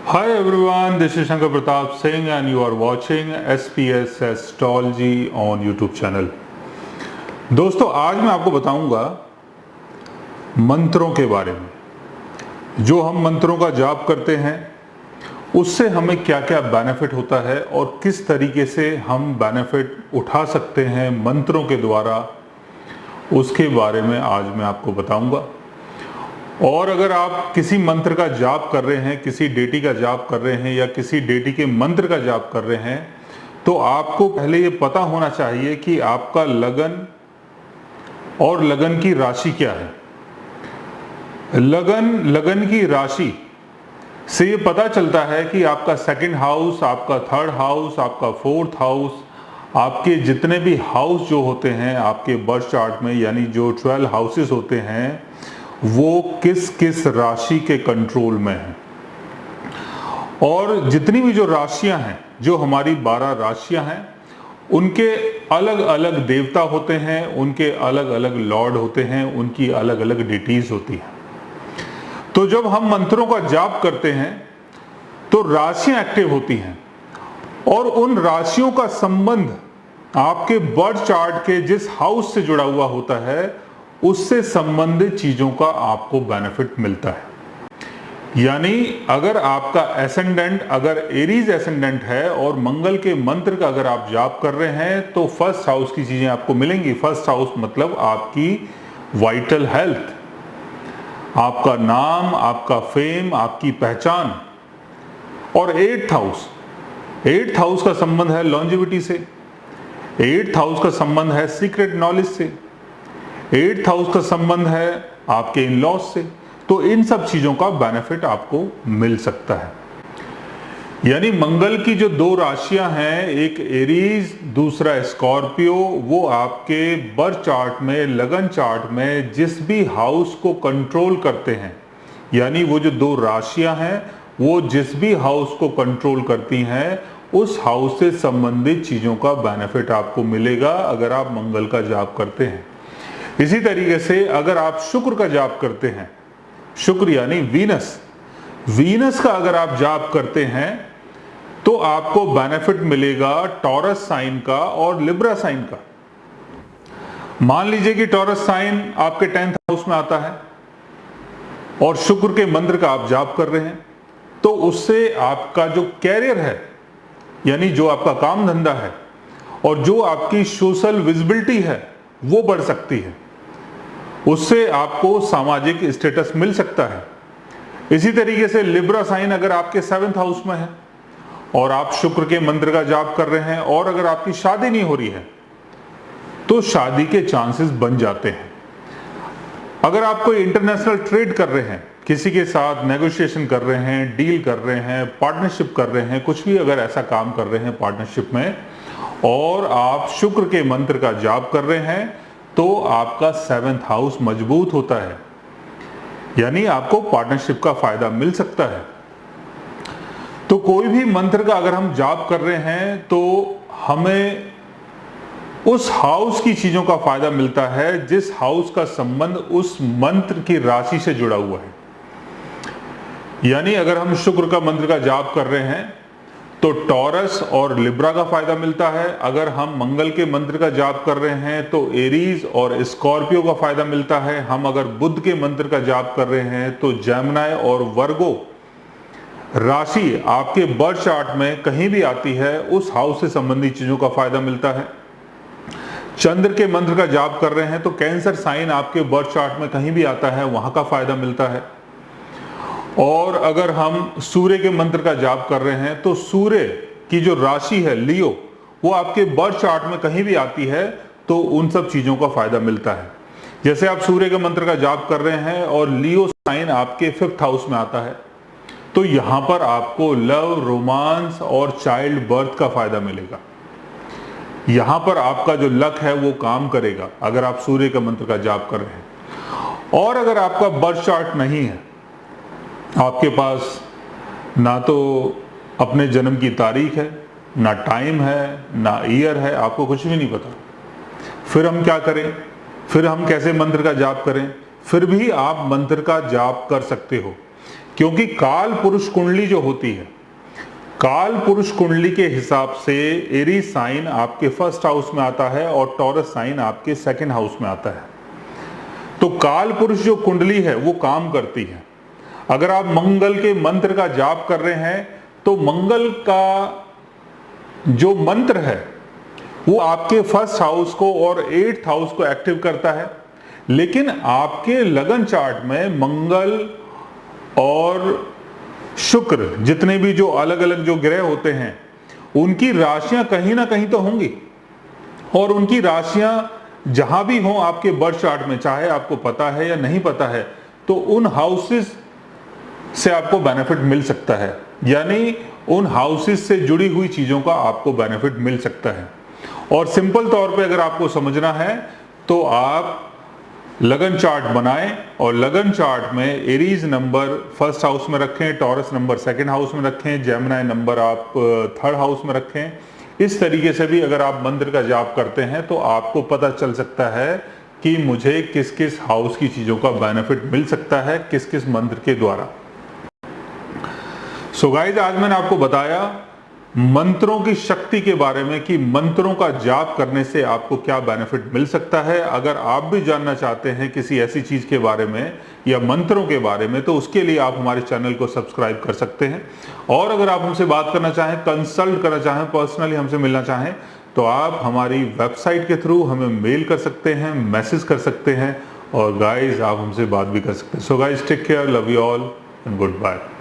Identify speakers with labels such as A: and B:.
A: Hi everyone, this is Shankar Pratap Singh and you are watching SPS Astrology on YouTube channel। दोस्तों, आज मैं आपको बताऊंगा मंत्रों के बारे में। जो हम मंत्रों का जाप करते हैं उससे हमें क्या क्या बेनिफिट होता है और किस तरीके से हम बेनिफिट उठा सकते हैं मंत्रों के द्वारा, उसके बारे में आज मैं आपको बताऊंगा। और अगर आप किसी मंत्र का जाप कर रहे हैं, किसी डेटी का जाप कर रहे हैं या किसी डेटी के मंत्र का जाप कर रहे हैं, तो आपको पहले ये पता होना चाहिए कि आपका लगन और लगन की राशि क्या है। लगन की राशि से ये पता चलता है कि आपका सेकंड हाउस, आपका थर्ड हाउस, आपका फोर्थ हाउस, आपके जितने भी हाउस जो होते हैं आपके बर्थ चार्ट में, यानी जो 12 हाउसेस होते हैं, वो किस किस राशि के कंट्रोल में है। और जितनी भी जो राशियां हैं, जो हमारी 12 राशियां हैं, उनके अलग अलग देवता होते हैं, उनके अलग अलग लॉर्ड होते हैं, उनकी अलग अलग डिटीज होती हैं। तो जब हम मंत्रों का जाप करते हैं तो राशियां एक्टिव होती हैं और उन राशियों का संबंध आपके बर्थ चार्ट के जिस हाउस से जुड़ा हुआ होता है उससे संबंधित चीजों का आपको बेनिफिट मिलता है। यानी अगर आपका एसेंडेंट, अगर एरीज एसेंडेंट है और मंगल के मंत्र का अगर आप जाप कर रहे हैं तो फर्स्ट हाउस की चीजें आपको मिलेंगी। फर्स्ट हाउस मतलब आपकी वाइटल हेल्थ, आपका नाम, आपका फेम, आपकी पहचान। और एट्थ हाउस का संबंध है लॉन्जेविटी से, एट्थ हाउस का संबंध है सीक्रेट नॉलेज से, एट्थ हाउस का संबंध है आपके इन लॉज से। तो इन सब चीजों का बेनिफिट आपको मिल सकता है। यानी मंगल की जो 2 राशियां हैं, एक एरीज, दूसरा स्कॉर्पियो, वो आपके बर्थ चार्ट में, लगन चार्ट में जिस भी हाउस को कंट्रोल करते हैं, यानी वो जो 2 राशियां हैं वो जिस भी हाउस को कंट्रोल करती हैं, उस हाउस से संबंधित चीजों का बेनिफिट आपको मिलेगा अगर आप मंगल का जाप करते हैं। इसी तरीके से अगर आप शुक्र का जाप करते हैं, शुक्र यानी वीनस का अगर आप जाप करते हैं तो आपको बेनिफिट मिलेगा टॉरस साइन का और लिब्रा साइन का। मान लीजिए कि टॉरस साइन आपके 10th हाउस में आता है और शुक्र के मंत्र का आप जाप कर रहे हैं, तो उससे आपका जो कैरियर है, यानी जो आपका काम धंधा है और जो आपकी सोशल विजिबिलिटी है, वो बढ़ सकती है। उससे आपको सामाजिक स्टेटस मिल सकता है। इसी तरीके से लिब्रा साइन अगर आपके 7th हाउस में है और आप शुक्र के मंत्र का जाप कर रहे हैं और अगर आपकी शादी नहीं हो रही है तो शादी के चांसेस बन जाते हैं। अगर आप कोई इंटरनेशनल ट्रेड कर रहे हैं, किसी के साथ नेगोशिएशन कर रहे हैं, डील कर रहे हैं, पार्टनरशिप कर रहे हैं, कुछ भी अगर ऐसा काम कर रहे हैं पार्टनरशिप में और आप शुक्र के मंत्र का जाप कर रहे हैं तो आपका 7th हाउस मजबूत होता है, यानी आपको पार्टनरशिप का फायदा मिल सकता है। तो कोई भी मंत्र का अगर हम जाप कर रहे हैं तो हमें उस हाउस की चीजों का फायदा मिलता है जिस हाउस का संबंध उस मंत्र की राशि से जुड़ा हुआ है। यानी अगर हम शुक्र का मंत्र का जाप कर रहे हैं तो टॉरस और लिब्रा का फायदा मिलता है। अगर हम मंगल के मंत्र का जाप कर रहे हैं तो एरीज और स्कॉर्पियो का फायदा मिलता है। हम अगर बुध के मंत्र का जाप कर रहे हैं तो जेमिनी और वर्गो राशि आपके बर्थ चार्ट में कहीं भी आती है, उस हाउस से संबंधित चीजों का फायदा मिलता है। चंद्र के मंत्र का जाप कर रहे हैं तो कैंसर साइन आपके बर्थ चार्ट में कहीं भी आता है, वहां का फायदा मिलता है। और अगर हम सूर्य के मंत्र का जाप कर रहे हैं तो सूर्य की जो राशि है लियो, वो आपके बर्थ चार्ट में कहीं भी आती है तो उन सब चीजों का फायदा मिलता है। जैसे आप सूर्य के मंत्र का जाप कर रहे हैं और लियो साइन आपके 5th हाउस में आता है तो यहां पर आपको लव, रोमांस और चाइल्ड बर्थ का फायदा मिलेगा। यहां पर आपका जो लक है वो काम करेगा अगर आप सूर्य के मंत्र का जाप कर रहे हैं। और अगर आपका बर्थ चार्ट नहीं है, आपके पास ना तो अपने जन्म की तारीख है, ना टाइम है, ना ईयर है, आपको कुछ भी नहीं पता, फिर हम क्या करें? फिर हम कैसे मंत्र का जाप करें? फिर भी आप मंत्र का जाप कर सकते हो। क्योंकि काल पुरुष कुंडली जो होती है, काल पुरुष कुंडली के हिसाब से एरीज साइन आपके फर्स्ट हाउस में आता है और टॉरस साइन आपके सेकंड हाउस में आता है। तो काल पुरुष जो कुंडली है वो काम करती है। अगर आप मंगल के मंत्र का जाप कर रहे हैं तो मंगल का जो मंत्र है वो आपके फर्स्ट हाउस को और 8th हाउस को एक्टिव करता है। लेकिन आपके लगन चार्ट में मंगल और शुक्र, जितने भी जो अलग अलग जो ग्रह होते हैं, उनकी राशियां कहीं ना कहीं तो होंगी, और उनकी राशियां जहां भी हों आपके बर्थ चार्ट में, चाहे आपको पता है या नहीं पता है, तो उन हाउसेस से आपको बेनिफिट मिल सकता है। यानी उन हाउसेस से जुड़ी हुई चीजों का आपको बेनिफिट मिल सकता है। और सिंपल तौर पे अगर आपको समझना है तो आप लगन चार्ट बनाएं और लगन चार्ट में एरीज नंबर फर्स्ट हाउस में रखें, टॉरस नंबर सेकंड हाउस में रखें, जेमिनी नंबर आप थर्ड हाउस में रखें। इस तरीके से भी अगर आप मंत्र का जाप करते हैं तो आपको पता चल सकता है कि मुझे किस किस हाउस की चीजों का बेनिफिट मिल सकता है, किस किस मंत्र के द्वारा। सो गाइस, आज मैंने आपको बताया मंत्रों की शक्ति के बारे में कि मंत्रों का जाप करने से आपको क्या बेनिफिट मिल सकता है। अगर आप भी जानना चाहते हैं किसी ऐसी चीज के बारे में या मंत्रों के बारे में, तो उसके लिए आप हमारे चैनल को सब्सक्राइब कर सकते हैं। और अगर आप हमसे बात करना चाहें, कंसल्ट करना चाहें, पर्सनली हमसे मिलना चाहें, तो आप हमारी वेबसाइट के थ्रू हमें मेल कर सकते हैं, मैसेज कर सकते हैं, और गाइज आप हमसे बात भी कर सकते हैं। So guys, take care, love you all and good bye.